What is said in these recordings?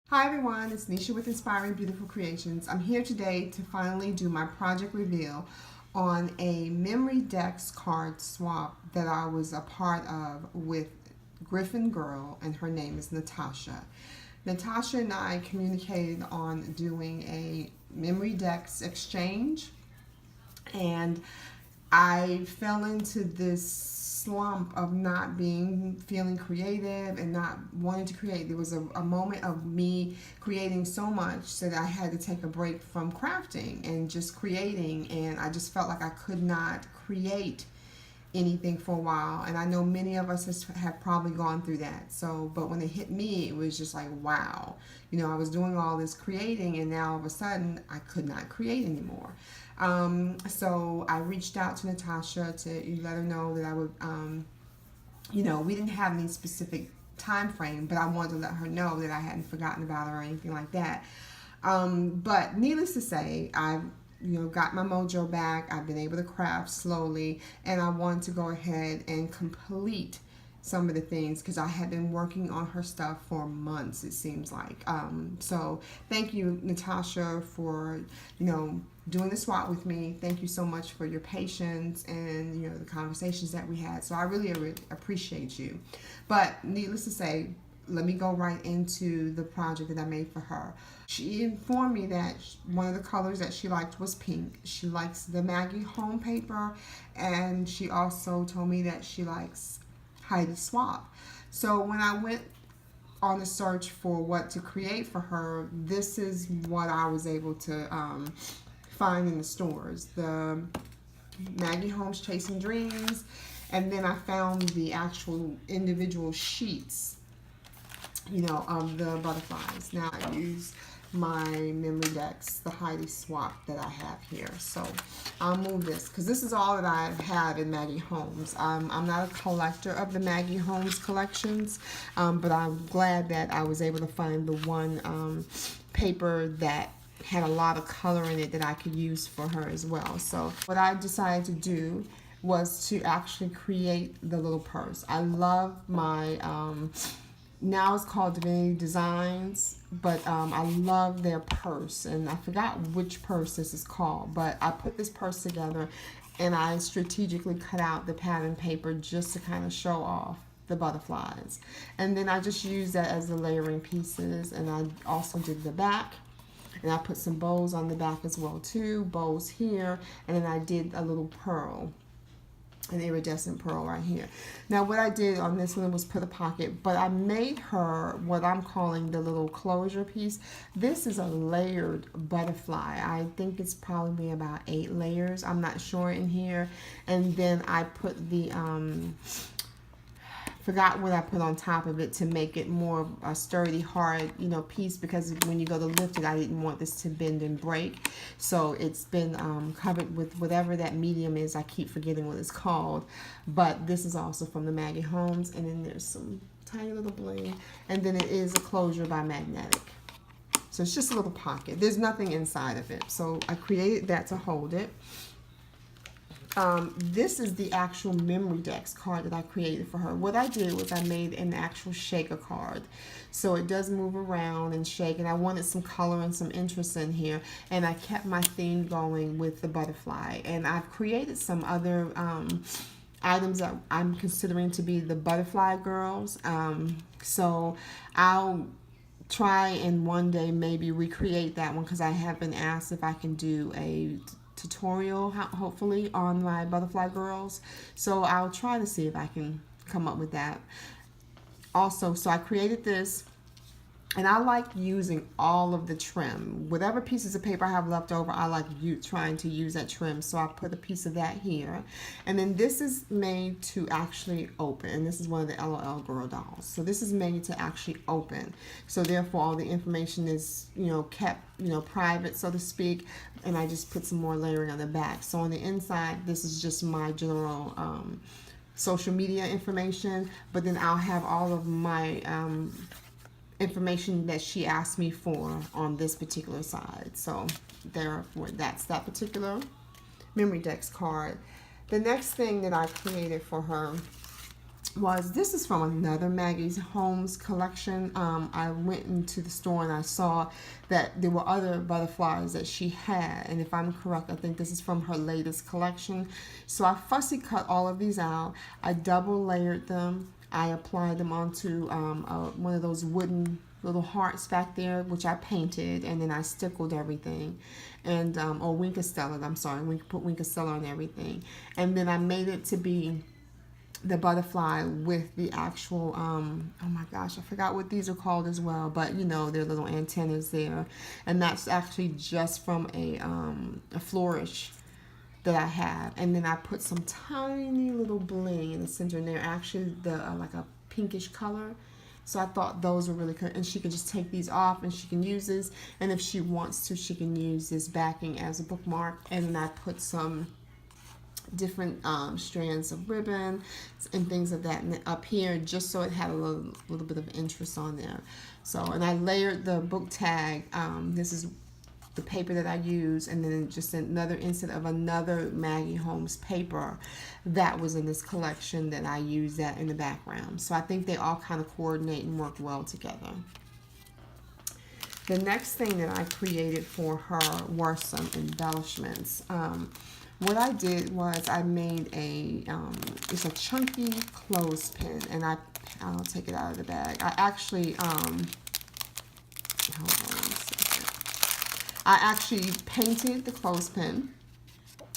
Hi everyone, it's Nisha with Inspiring Beautiful Creations. I'm here today to finally do my project reveal on a memory dex card swap that I was a part of with Griffin Girl, and her name is Nitasha. Nitasha and I communicated on doing a memory dex exchange, and I fell into this slump of not feeling creative and not wanting to create. There was a moment of me creating so much that I had to take a break from crafting and just creating, and I just felt like I could not create anything for a while. And I know many of us have probably gone through that. So, but when it hit me, it was just like, wow, I was doing all this creating, and now all of a sudden I could not create anymore. So I reached out to Nitasha to let her know that I would, we didn't have any specific time frame, but I wanted to let her know that I hadn't forgotten about her or anything like that. But needless to say, I've got my mojo back. I've been able to craft slowly, and I wanted to go ahead and complete some of the things because I had been working on her stuff for months, it seems like. So thank you, Nitasha, for doing the swap with me. Thank you so much for your patience and the conversations that we had. So I really appreciate you. But needless to say, let me go right into the project that I made for her. She informed me that one of the colors that she liked was pink. She likes the Maggie home paper, and she also told me that she likes Heidi Swap. So when I went on the search for what to create for her, this is what I was able to find in the stores. The Maggie Holmes Chasing Dreams, and then I found the actual individual sheets of the butterflies. Now I use my memory decks, the Heidi Swap that I have here. So I'll move this because this is all that I have in Maggie Holmes. I'm not a collector of the Maggie Holmes collections, but I'm glad that I was able to find the one paper that had a lot of color in it that I could use for her as well. So what I decided to do was to actually create the little purse. I love my now it's called Divinity Designs, but I love their purse, and I forgot which purse this is called, but I put this purse together and I strategically cut out the pattern paper just to kind of show off the butterflies, and then I just used that as the layering pieces. And I also did the back, and I put some bows on the back as well too, bows here, and then I did a little pearl, an iridescent pearl right here. Now what I did on this one was put a pocket, but I made her what I'm calling the little closure piece. This is a layered butterfly. I think it's probably about 8 layers. I'm not sure in here. And then I put the forgot what I put on top of it to make it more a sturdy, hard, piece, because when you go to lift it, I didn't want this to bend and break. So it's been covered with whatever that medium is. I keep forgetting what it's called, but this is also from the Maggie Holmes. And then there's some tiny little bling, and then it is a closure by Magnetic. So it's just a little pocket. There's nothing inside of it. So I created that to hold it. This is the actual memory dex card that I created for her. What I did was I made an actual shaker card. So it does move around and shake, and I wanted some color and some interest in here, and I kept my theme going with the butterfly. And I've created some other items that I'm considering to be the butterfly girls. So I'll try and one day maybe recreate that one, because I have been asked if I can do a tutorial hopefully on my butterfly girls. So I'll try to see if I can come up with that also. So I created this, and I like using all of the trim. Whatever pieces of paper I have left over, I like trying to use that trim. So I put a piece of that here. And then this is made to actually open. And this is one of the LOL Girl dolls. So this is made to actually open. So therefore all the information is, kept, private, so to speak. And I just put some more layering on the back. So on the inside, this is just my general social media information. But then I'll have all of my information that she asked me for on this particular side. So therefore that's that particular memory dex card. The next thing that I created for her was, this is from another Maggie's Holmes collection. I went into the store and I saw that there were other butterflies that she had, and if I'm correct, I think this is from her latest collection. So I fussy cut all of these out. I double layered them. I applied them onto one of those wooden little hearts back there, which I painted, and then I stickled everything, and or Winkestella, I'm sorry, put Winkestella on everything, and then I made it to be the butterfly with the actual oh my gosh, I forgot what these are called as well, but you know, their little antennas there, and that's actually just from a flourish that I have. And then I put some tiny little bling in the center, and they're actually the like a pinkish color. So I thought those were really good, and she could just take these off and she can use this, and if she wants to, she can use this backing as a bookmark. And then I put some different strands of ribbon and things of that up here, just so it had a little bit of interest on there. So, and I layered the book tag. This is the paper that I use, and then just another insert of another Maggie Holmes paper that was in this collection that I use that in the background. So I think they all kind of coordinate and work well together. The next thing that I created for her were some embellishments. What I did was I made it's a chunky clothespin, and I'll take it out of the bag. I actually, hold on a second. I actually painted the clothespin,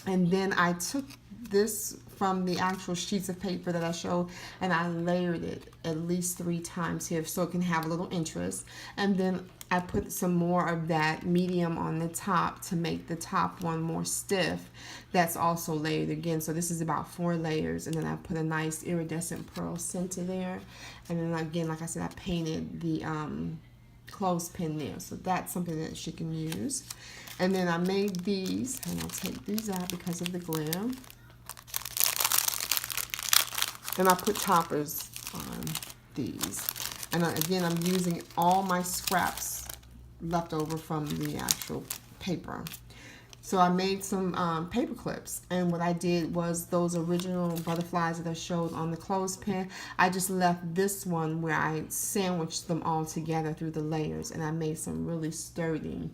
and then I took this from the actual sheets of paper that I showed, and I layered it at least 3 times here so it can have a little interest. And then I put some more of that medium on the top to make the top one more stiff. That's also layered again. So this is about 4 layers, and then I put a nice iridescent pearl center there. And then again, like I said, I painted the clothespin there. So that's something that she can use. And then I made these, and I'll take these out because of the glare. And I put toppers on these. And again, I'm using all my scraps left over from the actual paper. So I made some paper clips, and what I did was those original butterflies that I showed on the clothespin, I just left this one where I sandwiched them all together through the layers, and I made some really sturdy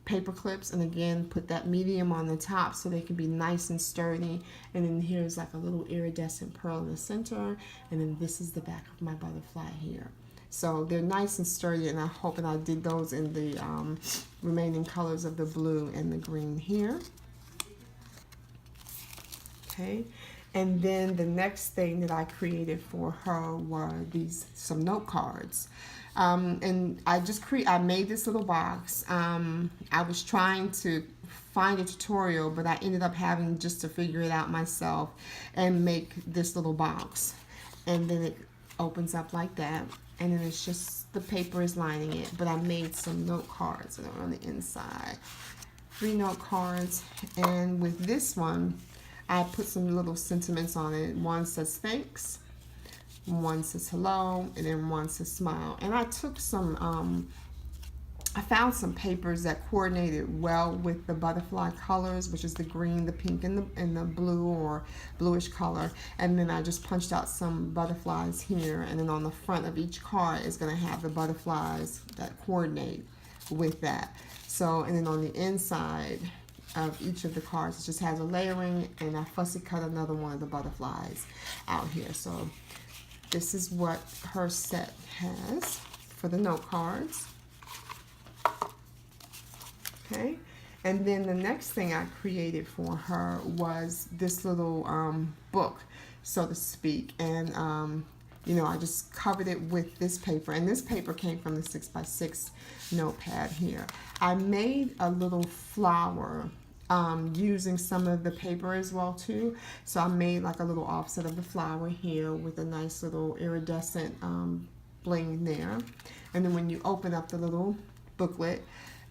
paper clips, and again put that medium on the top so they can be nice and sturdy. And then here's like a little iridescent pearl in the center, and then this is the back of my butterfly here. So they're nice and sturdy, and I did those in the remaining colors of the blue and the green here. Okay, and then the next thing that I created for her were some note cards. And I made this little box. I was trying to find a tutorial, but I ended up having just to figure it out myself and make this little box. And then it opens up like that, and then it's just the paper is lining it. But I made some note cards that are on the inside. 3 note cards, and with this one, I put some little sentiments on it. One says thanks, one says hello, and then one says smile. And I took some, I found some papers that coordinated well with the butterfly colors, which is the green, the pink, and the blue or bluish color. And then I just punched out some butterflies here, and then on the front of each card is going to have the butterflies that coordinate with that. So, and then on the inside of each of the cards, it just has a layering, and I fussy cut another one of the butterflies out here. So this is what her set has for the note cards. Okay, and then the next thing I created for her was this little book, so to speak. And you know, I just covered it with this paper, and this paper came from the 6x6 notepad here. I made a little flower using some of the paper as well too. So I made like a little offset of the flower here with a nice little iridescent bling there. And then when you open up the little booklet,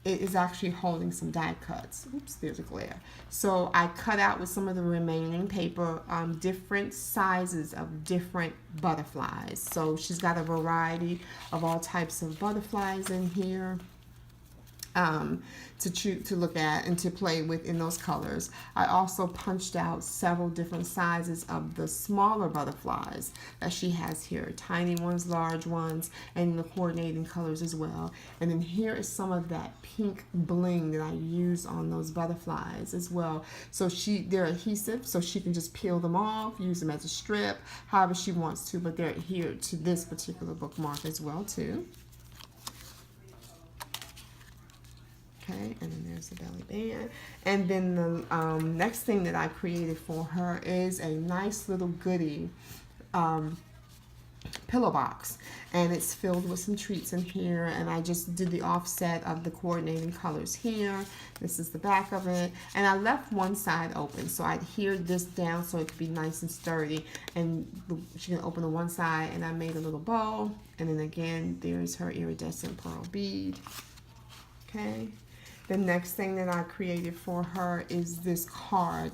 it is actually holding some die cuts. Oops, there's a glare. So I cut out with some of the remaining paper different sizes of different butterflies. So she's got a variety of all types of butterflies in here. to look at and to play with in those colors. I also punched out several different sizes of the smaller butterflies that she has here, tiny ones, large ones, and the coordinating colors as well. And then here is some of that pink bling that I use on those butterflies as well. So they're adhesive, so she can just peel them off, use them as a strip, however she wants to, but they're adhered to this particular bookmark as well too. Okay, and then there's the belly band. And then the next thing that I created for her is a nice little goodie pillow box. And it's filled with some treats in here. And I just did the offset of the coordinating colors here. This is the back of it. And I left one side open. So I adhered this down so it could be nice and sturdy. And she can open the one side. And I made a little bow. And then again, there's her iridescent pearl bead. Okay. The next thing that I created for her is this card.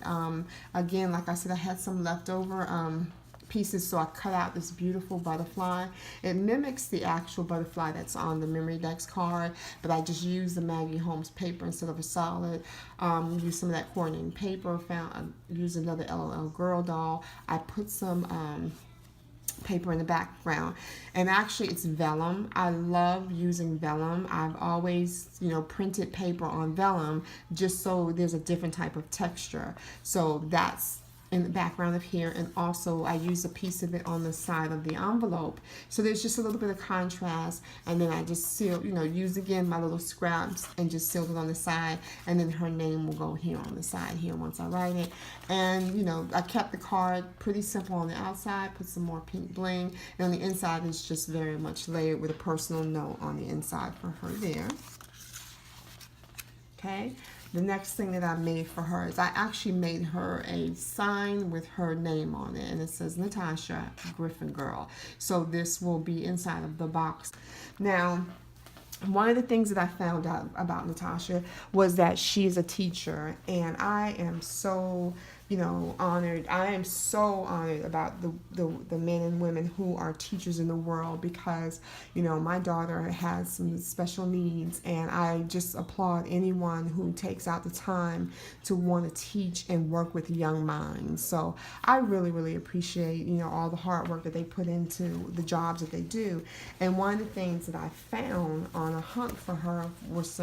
Again, like I said, I had some leftover pieces, so I cut out this beautiful butterfly. It mimics the actual butterfly that's on the Memory Decks card, but I just used the Maggie Holmes paper instead of a solid. Used some of that coordinating paper, used another LOL Girl doll. I put some paper in the background, and actually it's vellum. I love using vellum. I've always, printed paper on vellum just so there's a different type of texture. So that's in the background of here, and also I use a piece of it on the side of the envelope. So there's just a little bit of contrast, and then I just seal, use again my little scraps and just sealed it on the side, and then her name will go here on the side here once I write it. And I kept the card pretty simple on the outside, put some more pink bling, and on the inside is just very much layered with a personal note on the inside for her there. Okay. The next thing that I made for her is I actually made her a sign with her name on it, and it says Nitasha, Griffin Girl. So this will be inside of the box. Now, one of the things that I found out about Nitasha was that she is a teacher, and I am so honored. I am so honored about the men and women who are teachers in the world, because my daughter has some special needs, and I just applaud anyone who takes out the time to want to teach and work with young minds. So I really appreciate all the hard work that they put into the jobs that they do. And one of the things that I found on a hunt for her was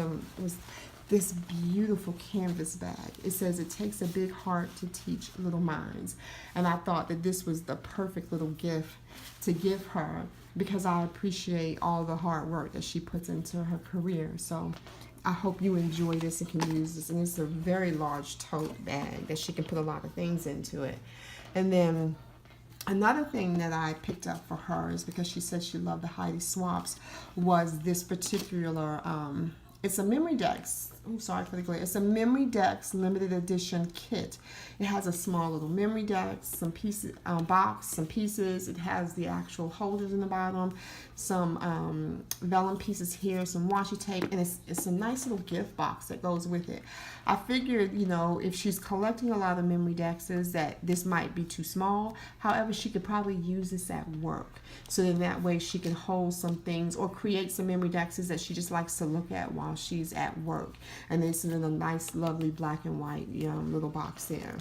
this beautiful canvas bag. It says it takes a big heart to teach little minds. And I thought that this was the perfect little gift to give her, because I appreciate all the hard work that she puts into her career. So I hope you enjoy this and can use this. And it's a very large tote bag that she can put a lot of things into it. And then another thing that I picked up for her is because she said she loved the Heidi Swaps, was this particular it's a Memory Decks. I'm sorry for the glare. It's a Memory Decks limited edition kit. It has a small little Memory Decks, some pieces, box, some pieces. It has the actual holders in the bottom, some vellum pieces here, some washi tape, and it's a nice little gift box that goes with it. I figured, if she's collecting a lot of Memory Decks, that this might be too small. However, she could probably use this at work. So then that way she can hold some things or create some Memory Decks that she just likes to look at while she's at work. And this is in a nice, lovely black and white little box there.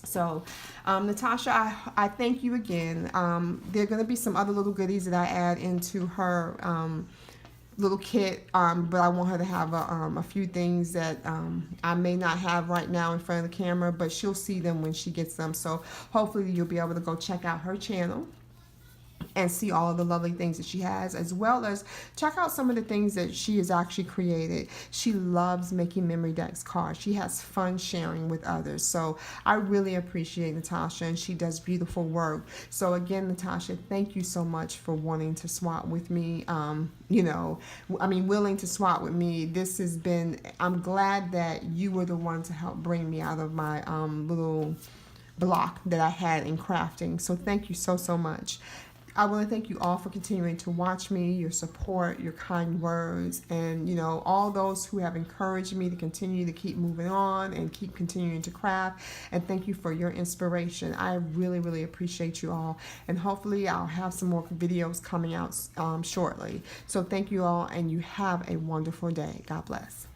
So, Nitasha, I thank you again. There are going to be some other little goodies that I add into her little kit, but I want her to have a few things that I may not have right now in front of the camera, but she'll see them when she gets them. So hopefully you'll be able to go check out her channel and see all of the lovely things that she has, as well as check out some of the things that she has actually created. She loves making Memory Decks cards. She has fun sharing with others. So I really appreciate Nitasha, and she does beautiful work. So again, Nitasha, thank you so much for wanting to swap with me. Willing to swap with me. This has been, I'm glad that you were the one to help bring me out of my little block that I had in crafting. So thank you so much. I want to thank you all for continuing to watch me, your support, your kind words, and all those who have encouraged me to continue to keep moving on and keep continuing to craft. And thank you for your inspiration. I really, really appreciate you all. And hopefully I'll have some more videos coming out shortly. So thank you all, and you have a wonderful day. God bless.